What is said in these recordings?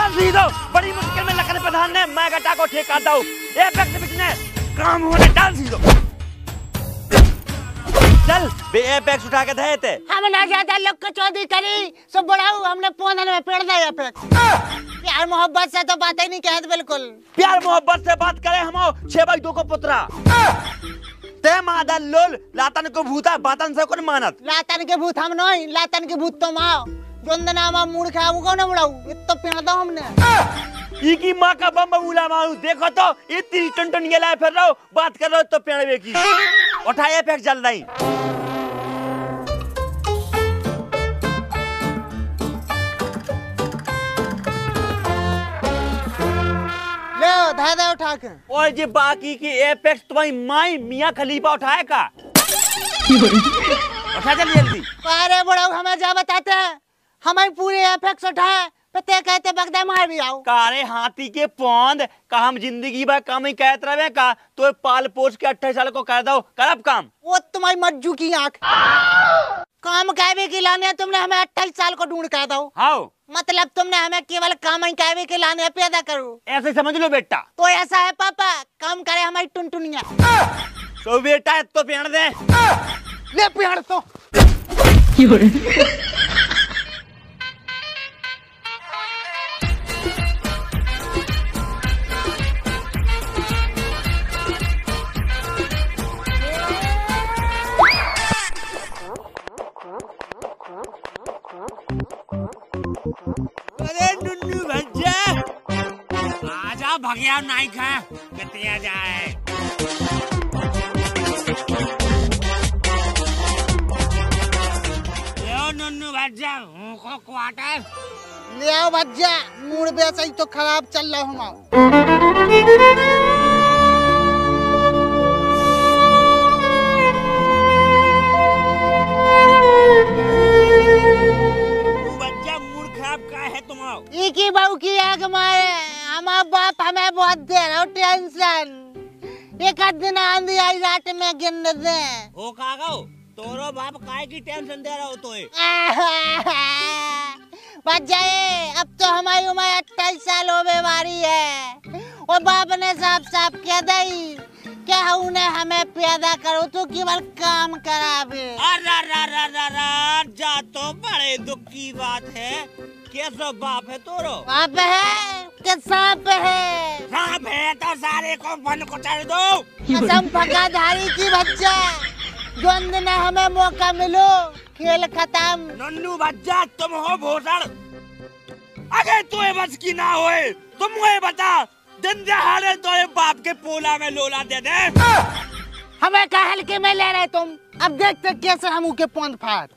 Dance ही दो। बड़ी मुश्किल में लखन प्रधान ने मैं गटा को ठेका दो। एपेक्स बिजनेस काम होने डांस ही दो। चल बे एपेक्स उठा के दे थे। हम ना ज्यादा लोग को चौधरी करी सब बढ़ाऊ हमने पौधन में पेड़ दिया एपेक्स। प्यार मोहब्बत से तो बात ही नहीं कहत बिल्कुल। प्यार मोहब्बत से बात करे हम 6x2 को पुत्रा। ते मादल लोल लातन को भूता बातन से कौन मानत। लातन के भूत हम नहीं, लातन के भूत तो माओ। जोंदना मा मूड खा वो कौन बुलाऊ। इतना पेड़ दो हमने। ई की माँ का बम बबूला मारू देखो तो इतनी टन ये लाए फिर रहो बात कर रहे हो तो पेड़ की उठाए एपेक्स जल रही। धादा उठा के और जी बाकी की एपेक्स तुम्हारी माई मियाँ खलीफा उठाए का। उठा जल्दी जल्दी। अरे बड़ा हमें जा बताते हैं हमारी पूरी एपेक्स उठाए पते कहते बगदा मार भी आओ। कारे हाथी के पौंद का हम जिंदगी भर काम ही कहते रहे का तो पाल पोस के 28 साल को कर दो करब काम। वो तुम्हारी मज्जू की आंख काम कहवे के लाने तुमने हमें 28 साल को ढूंढ कर दो। हाँ मतलब तुमने हमें केवल काम ही कहवे के लाने पैदा करो। ऐसे समझ लो बेटा। तो ऐसा है पापा काम करे हमारी टुनटुनिया। तो बेटा तो पेड़ दे ले पेड़ तो अरे नुन्नू भज्जा आजा भगया नहीं खा कितने जाए। यो नुन्नू भज्जा को क्वार्टर ले आओ भज्जा मूड वैसा ही तो खराब चल रहा हूँ। एक ही बहू की आग मारे हमारा बाप हमें बहुत दे रहा टेंशन। एक आध दिन आंधी आई रात में गिन दे हो कागो तोरो बाप काय की टेंशन दे रहा हो तो बच जाए। अब तो हमारी उम्र 28 साल होने वाली है और बाप ने साफ साफ कह दी क्या उन्हें हमें पैदा करो तो केवल काम करावे। जा तो बड़े दुख की बात है। कैसा बाप है तोरो? बाप है कि सांप है? सांप है तो सारे को बन को चढ़ दो। कसम पकाधारी की बच्चा जोंद ने हमें मौका मिलो खेल खत्म। नन्नू बच्चा तुम हो भोसड़ अगर तुम्हें बस की ना होए तुम मुझे बता दिन दहाड़े तो बाप के पोला में लोला दे दे। हमें क्या हल्के में ले रहे तुम। अब देखते कैसे हम उनके पौंद फाड़।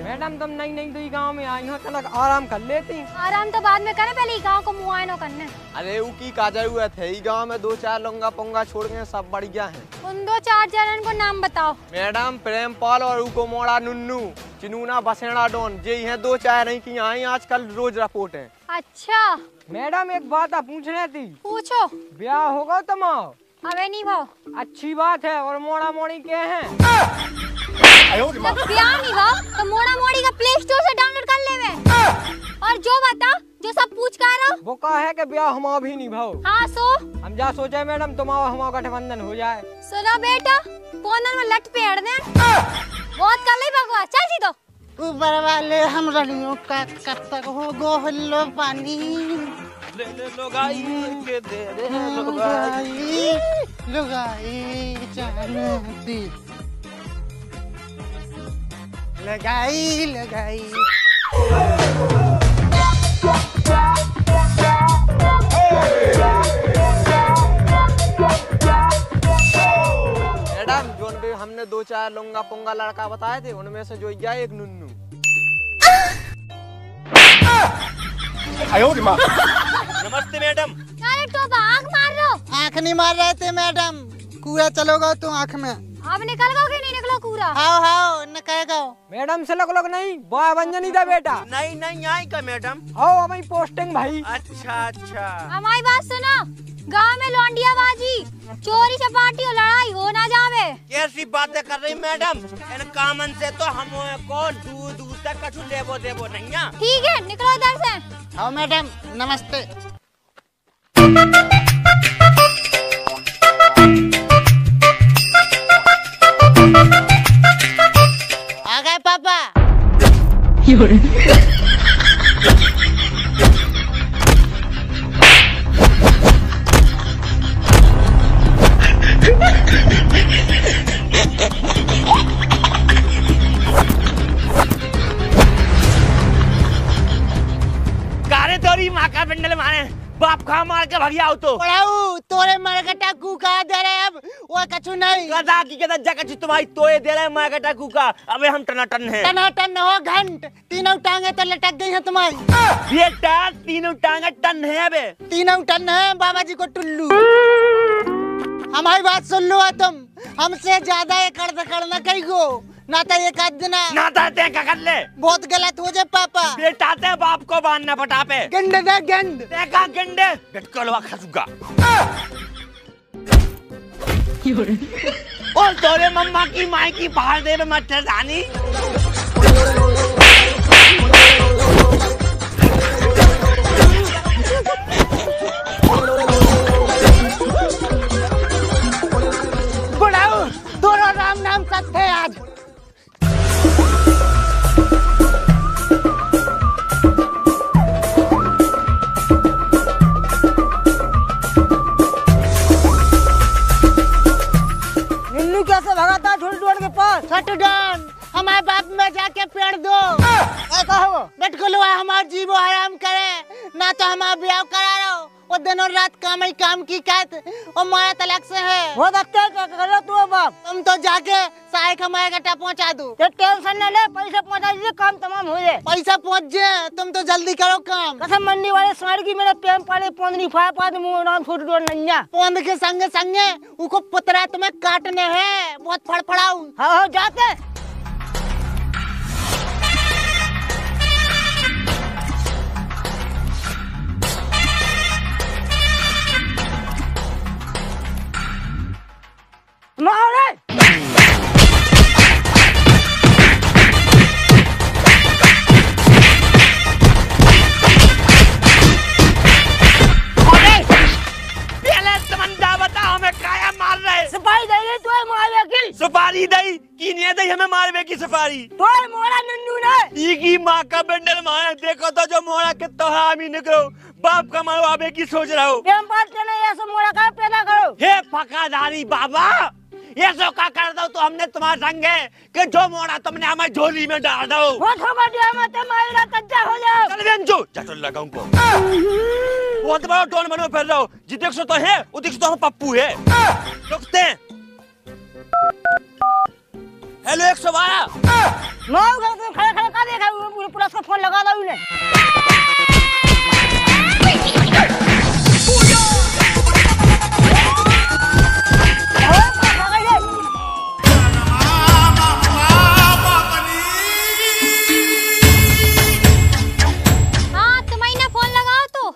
मैडम तुम नई नई तो गांव में आई हो तनक आराम कर लेती। आराम तो बाद में करे पहले गांव को मुआयना करने। अरे वो की काजा हुआ थे गांव में 2-4 लोंगा पोंगा छोड़ के सब बढ़िया हैं। उन 2-4 जनन को नाम बताओ। मैडम प्रेमपाल और उको मोड़ा नुन्नू चिनूना बसेड़ा डॉन जे हैं 2-4 नहीं की आई आजकल रोज रिपोर्ट है। अच्छा मैडम एक बात आप पूछने थी। पूछो। ब्याह होगा तुम्हारा? अबे नहीं भाव। अच्छी बात है और मोड़ा मोड़ी के हैं। जब ब्याह नहीं भाव तो मोड़ा मोड़ी का प्ले स्टोर से डाउनलोड कर ले और जो बता जो सब पूछ कर वो कहा है कि ब्याह हमारा भी नहीं भाव। हाँ सो हम जा सोचे मैडम तुम्हारा हमारा गठबंधन हो जाए। सुनो बेटा पोनन में लट पेड़ दे बहुत कर ले भगवा चल जी तो ऊपर वाले हम रलियों का कब तक हो गोहलो पानी ले लगाई के दे रे लगाई जानती लगाई लगाई। मैडम जोन भी हमने 2-4 लोंगा पोंगा लड़का बताए थे उनमें से जो जाए एक नुन्नू। नमस्ते मैडम। अरे तो आँख मार रहे हो? आँख नहीं मार रहे थे मैडम कूड़ा चलोगा तो आँख में। अब निकल गो कि नहीं निकलो कूड़ा? हाओ हाओ निकल गो। मैडम से लोग नहीं बॉय बंजनी था बेटा। नहीं नहीं आई का मैडम। आओ हमारी पोस्टिंग भाई। अच्छा अच्छा हमारी बात सुनो गांव में लौंडिया बाजी चोरी चपाटी और सी बातें कर रही मैडम। इन कामन से तो हम को दूर दूर तक कछु लेबो देबो नहीं है। ठीक है, निकलो इधर से। हाँ मैडम, नमस्ते। आ गए पापा। कारे तोरी माँ का पिंडल मारे बाप खा मार के भगिया हो तो पढ़ाऊ तोरे मरकटा कुका दे रहे अब वो कछु नहीं। गधा की कहता जगह तुम्हारी तोए दे रहे मैं कटा कुका। अबे हम टनाटन है। टनाटन हो घंट, तीनों टांगे तो लटक गई हैं तुम्हारी। बेटा तीनों टांगे टन है। अबे तीनों टन है बाबा जी को टुल्लू। हमारी बात सुन लो तुम, हमसे ज्यादा एकड़ दकड़ न कही गो, ना तो एक आध दिन ना ताते का कर ले। बहुत गलत हो जाए पापा। बेटा ते बाप को बांधना पटा पे गंड ना गंड देखा गंडे गटकलवा खसुगा। और तोरे मम्मा की माई की बाहर दे में मच्छरदानी। बुढ़ाऊ दोनों राम नाम सत्य है आज। निन्नू कैसे भगा था छोटी डोर के पास? सट डाउन, हमारे बाप में जाके पेड़ दो। कहो बेटकुलवा हमारा जीवो हराम करे, ना तो हमारा ब्याह करा रहो। वो दिनों रात काम ही काम की कहत और मारा तलाक से है। बहुत अच्छा कर रहा तू बाप। तुम तो जाके सहायक हमारे गट्टा पहुंचा दो। टेंशन न ले, पैसा पहुंचा दीजिए, काम तमाम हो जाए। पैसा पहुंच जाए, तुम तो जल्दी करो काम। कसम मंडी वाले साड़ी की मेरे प्रेम पाले पोंदनी फाया पाद मुंह नाम छोटी डोर नन्या। पोंद के संगे संगे उनको पुतरा तुम्हें काटने हैं, बहुत फड़फड़ाऊ। हाँ जाते। मारे सुपारी दे तो मारवे की। सुपारी दई की नहीं दई हमें मारवे की सुपारी। तो मोड़ा नन्नू ने की माँ का बंडल मारा देखो तो जो मोड़ा कितना हामी निकलो। बाप का मारो आबे की सोच रहा हो। प्रेम पात ने ऐसा मोड़ा का पैदा करो। हे फकाधारी बाबा, ये सो का कर दो तो हमने तुम्हारे संगे कि जो मोड़ा तुमने हमारी झोली में डाल दो। वो ठोका दिया मत मारा कच्चा हो जाओ। चल बेंचो चटल लगाऊं को। बहुत बड़ा टोन बनो फिर रहो। जितेक सो तो है उदिक सो तो हम पप्पू है। रुकते हैं। हेलो 112। माओ घर खड़े खड़े का देखा पुलिस को फोन लगा दो उन्हें।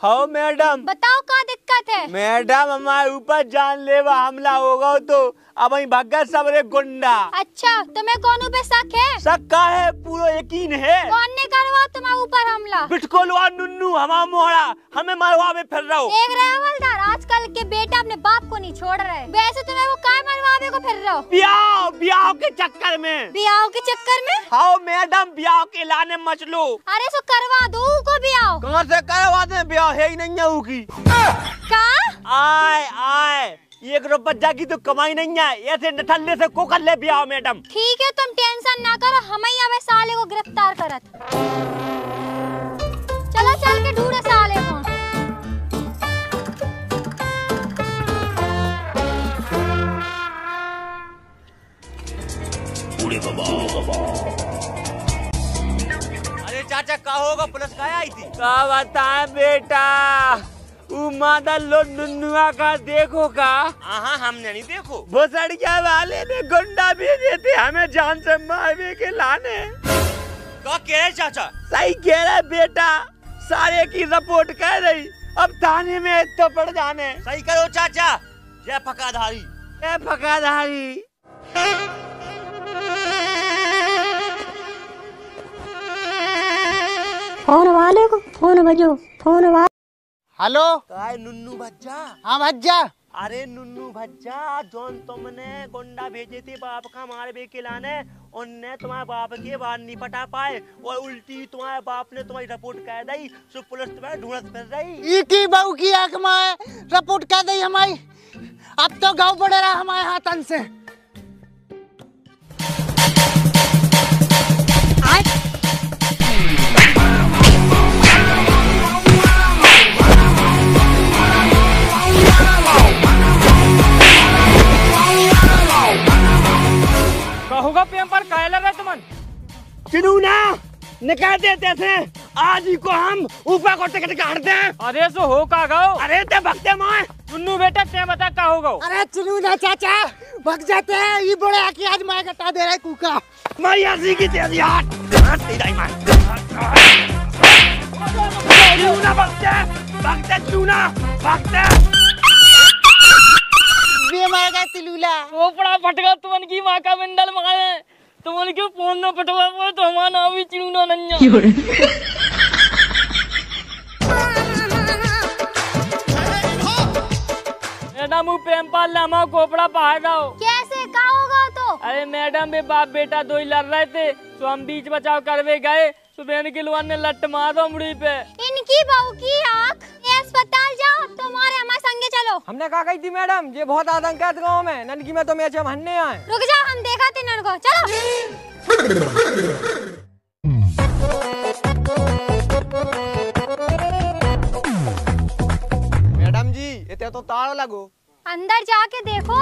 हाँ मैडम बताओ क्या दिक्कत है? मैडम हमारे ऊपर जानलेवा हमला होगा तो अब वही भगत सबरे गुंडा। अच्छा, तुम्हें कौन पे शक है? शक का है, पूरा यकीन है। कौन ने करवा तुम्हारे ऊपर हमला? बिटकोलवा नुन्नू हमारा मोहरा हमें मरवावे फिर रहा हो। देख रहे हो हवलदार, आजकल के बेटा अपने बाप को नहीं छोड़ रहे। वैसे तुम्हें वो काय मरवावे को फिर रहा हो? ब्याह के चक्कर में। ब्याह के चक्कर में? हाँ मैडम, ब्याह के लाने मच लो। अरे सो करवा दो को ब्याह। कहाँ से करवा दे ब्याह, है ही नहीं है की। क्या? आए 1 रुपया की तो कमाई नहीं है, ऐसे नठल्ले से को कर ले ब्याह मैडम। ठीक है, तुम टेंशन ना करो, हम ही अब साले को गिरफ्तार करत। चलो चल के ढूंढे साले को। अरे चाचा का होगा, पुलिस का आई थी। क्या बताए बेटा, मादल लो नुन्नुआ का देखो का। हाँ हमने नहीं देखो। भोसड़िया वाले ने गुंडा भेजे थे हमें जान से मारने के लाने। क्या कह रहे चाचा? सही कह रहे बेटा, सारे की रिपोर्ट कर रही, अब थाने में तो पड़ जाने। सही करो चाचा। जय फकाधारी। जय फकाधारी। फोन वाले को फोन बजो, फोन वाले। हेलो। काय नुन्नू भज्जा? हाँ भज्जा। अरे नुन्नू भज्जा, जोन तुमने गुंडा भेजे थे बाप का हमारे बेके लाने, उनने तुम्हारे बाप के बाहर नहीं पटा पाए और उल्टी तुम्हारे बाप ने तुम्हारी रिपोर्ट कर दी, सो पुलिस तुम्हारे ढूंढत फिर रही। की बहू की आंख में रिपोर्ट कर दी हमारी। अब तो गाँव बढ़े रहा हमारे हाथन से। कहोगा पेम पर काहे लगे तुमन? चिनूना निकाल देते थे, आज ही को हम ऊपर को टिकट काटते हैं। अरे सो हो का गाओ? अरे ते भगते माए नुन्नू बेटा ते बता का होगा? अरे चिनूना चाचा भग जाते हैं, ये बड़े आके आज मैं कटा दे रहा है कुका। मैं ऐसी की तेरी हाथ तेरा ही मार। चिनूना भगते चिनूना भगते। वे मारेगा तिलूला। वो पड़ा फटका तुमन की माँ का मंडल मारे, तुमन क्यों फोन न पटवा वो तो हमारा नाम ही चिड़ूना नन्या। मैडम प्रेम पाल लामा कोपड़ा पहाड़ जाओ। कैसे का होगा तो? अरे मैडम बे बाप बेटा दो ही लड़ रहे थे, तो हम बीच बचाव करवे गए, तो बहन के लुआन ने लट मारा मुड़ी पे। इनकी बहू की आँख। ये अस्पताल जाओ, तुम्हारे हमारे संगे चलो। हमने कहा गई थी मैडम, ये बहुत आतंक है गाँव में, ननकी में तो मैच हम हन्ने आए। रुक जाओ, हम देखा थे नन को, चलो। मैडम जी इतने तो तार लगो। अंदर जाके देखो।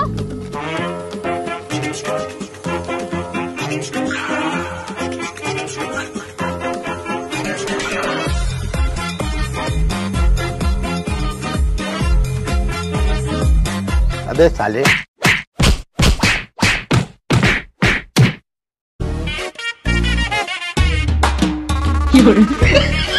अबे साले You're